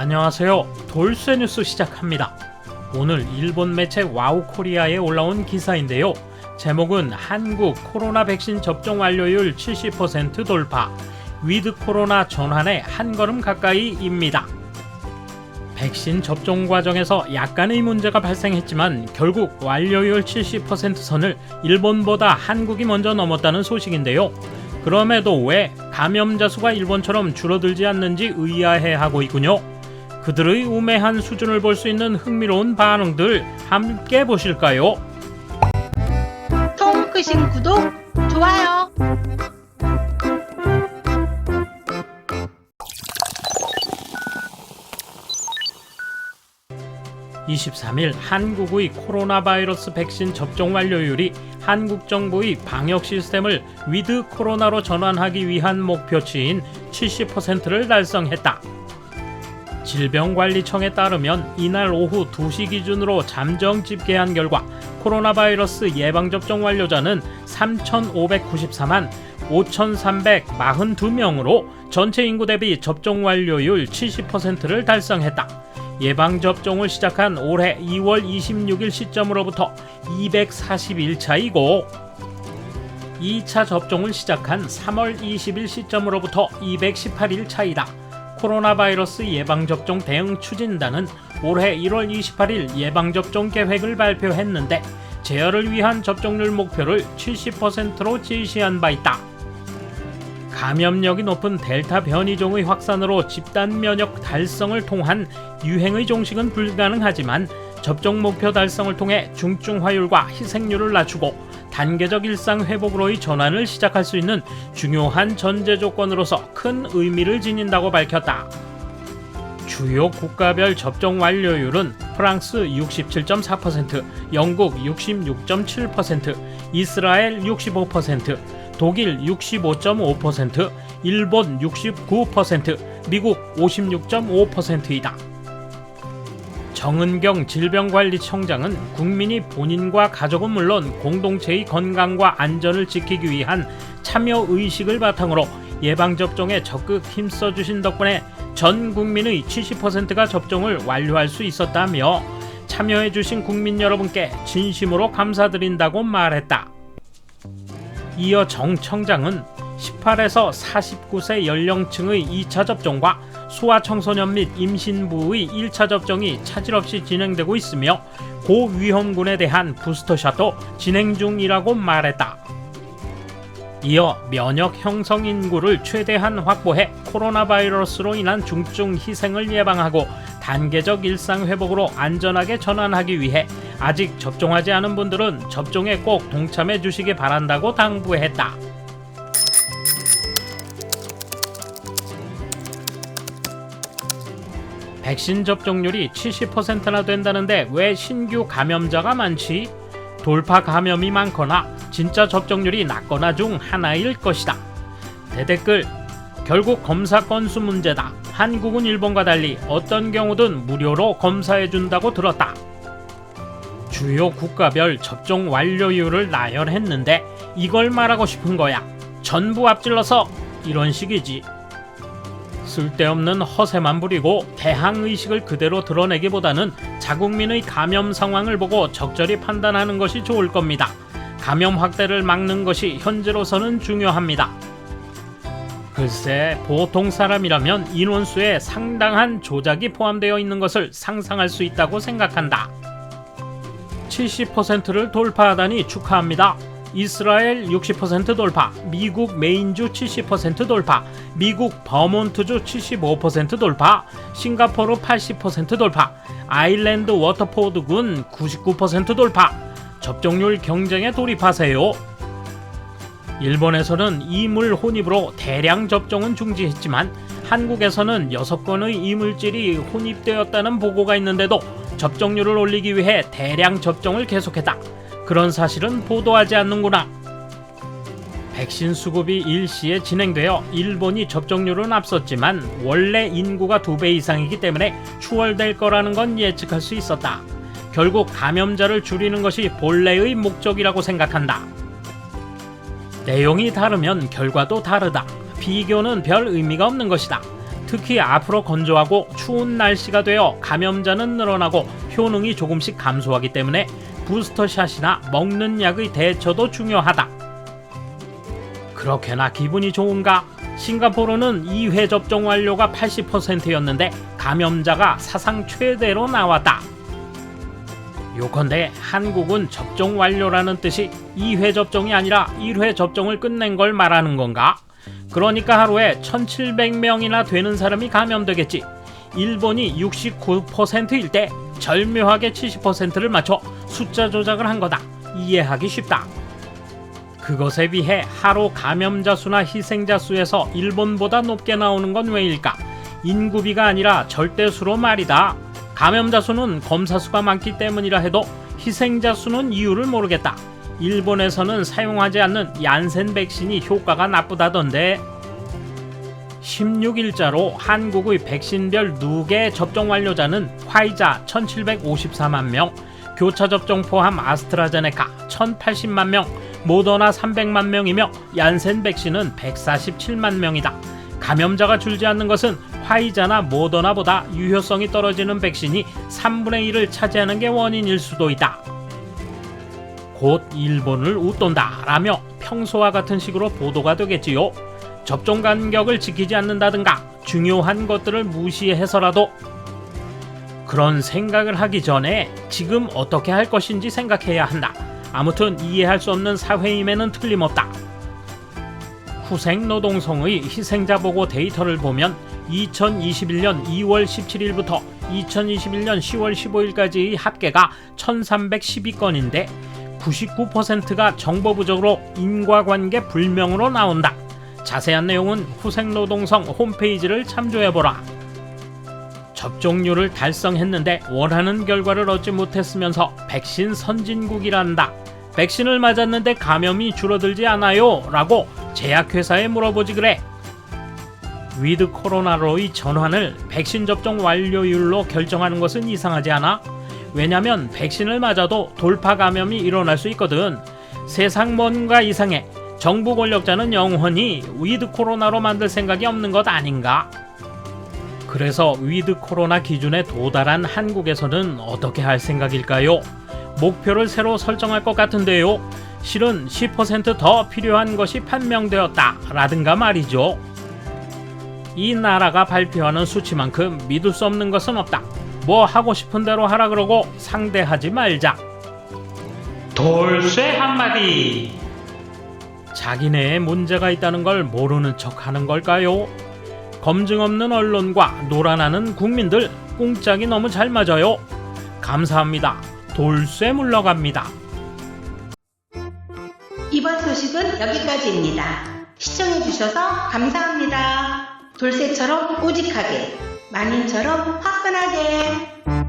안녕하세요. 돌쇠 뉴스 시작합니다. 오늘 일본 매체 와우코리아에 올라온 기사인데요. 제목은 한국 코로나 백신 접종 완료율 70% 돌파, 위드 코로나 전환에 한 걸음 가까이입니다. 백신 접종 과정에서 약간의 문제가 발생했지만 결국 완료율 70% 선을 일본보다 한국이 먼저 넘었다는 소식인데요. 그럼에도 왜 감염자 수가 일본처럼 줄어들지 않는지 의아해하고 있군요. 그들의 우매한 수준을 볼 수 있는 흥미로운 반응들 함께 보실까요? 통크신 구독, 좋아요. (23일) 한국의 코로나 바이러스 백신 접종 완료율이 한국 정부의 방역 시스템을 위드 코로나로 전환하기 위한 목표치인 70%를 달성했다. 질병관리청에 따르면 이날 오후 2시 기준으로 잠정 집계한 결과 코로나 바이러스 예방접종 완료자는 3,594만 5,342명으로 전체 인구 대비 접종 완료율 70%를 달성했다. 예방접종을 시작한 올해 2월 26일 시점으로부터 241차이고 2차 접종을 시작한 3월 20일 시점으로부터 218일 차이다. 코로나 바이러스 예방접종 대응 추진단은 올해 1월 28일 예방접종 계획을 발표했는데 제어를 위한 접종률 목표를 70%로 제시한 바 있다. 감염력이 높은 델타 변이종의 확산으로 집단 면역 달성을 통한 유행의 종식은 불가능하지만 접종 목표 달성을 통해 중증화율과 희생률을 낮추고 단계적 일상 회복으로의 전환을 시작할 수 있는 중요한 전제 조건으로서 큰 의미를 지닌다고 밝혔다. 주요 국가별 접종 완료율은 프랑스 67.4%, 영국 66.7%, 이스라엘 65%, 독일 65.5%, 일본 69%, 미국 56.5%이다. 정은경 질병관리청장은 국민이 본인과 가족은 물론 공동체의 건강과 안전을 지키기 위한 참여의식을 바탕으로 예방접종에 적극 힘써주신 덕분에 전 국민의 70%가 접종을 완료할 수 있었다며 참여해주신 국민 여러분께 진심으로 감사드린다고 말했다. 이어 정 청장은 18에서 49세 연령층의 2차 접종과 소아청소년 및 임신부의 1차 접종이 차질 없이 진행되고 있으며 고위험군에 대한 부스터샷도 진행 중이라고 말했다. 이어 면역 형성 인구를 최대한 확보해 코로나 바이러스로 인한 중증 희생을 예방하고 단계적 일상 회복으로 안전하게 전환하기 위해 아직 접종하지 않은 분들은 접종에 꼭 동참해 주시기 바란다고 당부했다. 백신 접종률이 70%나 된다는데 왜 신규 감염자가 많지? 돌파 감염이 많거나 진짜 접종률이 낮거나 중 하나일 것이다. 대댓글: 결국 검사 건수 문제다. 한국은 일본과 달리 어떤 경우든 무료로 검사해준다고 들었다. 주요 국가별 접종 완료율을 나열했는데 이걸 말하고 싶은 거야. 전부 앞질러서 이런 식이지. 쓸데없는 허세만 부리고 대항의식을 그대로 드러내기보다는 자국민의 감염 상황을 보고 적절히 판단하는 것이 좋을 겁니다. 감염 확대를 막는 것이 현재로서는 중요합니다. 글쎄, 보통 사람이라면 인원수에 상당한 조작이 포함되어 있는 것을 상상할 수 있다고 생각한다. 70%를 돌파하다니 축하합니다. 이스라엘 60% 돌파, 미국 메인주 70% 돌파, 미국 버몬트주 75% 돌파, 싱가포르 80% 돌파, 아일랜드 워터포드군 99% 돌파. 접종률 경쟁에 돌입하세요. 일본에서는 이물 혼입으로 대량 접종은 중지했지만 한국에서는 6건의 이물질이 혼입되었다는 보고가 있는데도 접종률을 올리기 위해 대량 접종을 계속했다. 그런 사실은 보도하지 않는구나. 백신 수급이 일시에 진행되어 일본이 접종률은 앞섰지만 원래 인구가 2배 이상이기 때문에 추월될 거라는 건 예측할 수 있었다. 결국 감염자를 줄이는 것이 본래의 목적이라고 생각한다. 내용이 다르면 결과도 다르다. 비교는 별 의미가 없는 것이다. 특히 앞으로 건조하고 추운 날씨가 되어 감염자는 늘어나고 효능이 조금씩 감소하기 때문에 부스터샷이나 먹는 약의 대처도 중요하다. 그렇게나 기분이 좋은가? 싱가포르는 2회 접종 완료가 80%였는데 감염자가 사상 최대로 나왔다. 요컨대 한국은 접종 완료라는 뜻이 2회 접종이 아니라 1회 접종을 끝낸 걸 말하는 건가? 그러니까 하루에 1700명이나 되는 사람이 감염되겠지. 일본이 69%일 때 절묘하게 70%를 맞춰 숫자 조작을 한 거다. 이해하기 쉽다. 그것에 비해 하루 감염자 수나 희생자 수에서 일본보다 높게 나오는 건 왜일까? 인구비가 아니라 절대수로 말이다. 감염자 수는 검사 수가 많기 때문이라 해도 희생자 수는 이유를 모르겠다. 일본에서는 사용하지 않는 얀센 백신이 효과가 나쁘다던데. 16일자로 한국의 백신별 누계 접종 완료자는 화이자 1754만 명, 교차 접종 포함 아스트라제네카 1080만 명, 모더나 300만 명이며 얀센 백신은 147만 명이다. 감염자가 줄지 않는 것은 화이자나 모더나보다 유효성이 떨어지는 백신이 3분의 1을 차지하는 게 원인일 수도 있다. 곧 일본을 웃돈다 라며 평소와 같은 식으로 보도가 되겠지요. 접종 간격을 지키지 않는다든가 중요한 것들을 무시해서라도. 그런 생각을 하기 전에 지금 어떻게 할 것인지 생각해야 한다. 아무튼 이해할 수 없는 사회임에는 틀림없다. 후생노동성의 희생자 보고 데이터를 보면 2021년 2월 17일부터 2021년 10월 15일까지의 합계가 1312건인데 99%가 정보 부족으로 인과관계 불명으로 나온다. 자세한 내용은 후생노동성 홈페이지를 참조해보라. 접종률을 달성했는데 원하는 결과를 얻지 못했으면서 백신 선진국이란다. 백신을 맞았는데 감염이 줄어들지 않아요? 라고 제약회사에 물어보지 그래. 위드 코로나로의 전환을 백신 접종 완료율로 결정하는 것은 이상하지 않아? 왜냐면 백신을 맞아도 돌파 감염이 일어날 수 있거든. 세상 뭔가 이상해. 정부 권력자는 영원히 위드 코로나로 만들 생각이 없는 것 아닌가? 그래서 위드 코로나 기준에 도달한 한국에서는 어떻게 할 생각일까요? 목표를 새로 설정할 것 같은데요. 실은 10%더 필요한 것이 판명되었다 라든가 말이죠. 이 나라가 발표하는 수치만큼 믿을 수 없는 것은 없다. 뭐 하고 싶은 대로 하라 그러고 상대하지 말자. 돌쇠 한마디. 자기네에 문제가 있다는 걸 모르는 척 하는 걸까요? 검증 없는 언론과 노란하는 국민들 꿍짝이 너무 잘 맞아요. 감사합니다. 돌쇠 물러갑니다. 이번 소식은 여기까지입니다. 시청해주셔서 감사합니다. 돌쇠처럼 우직하게, 만인처럼 화끈하게.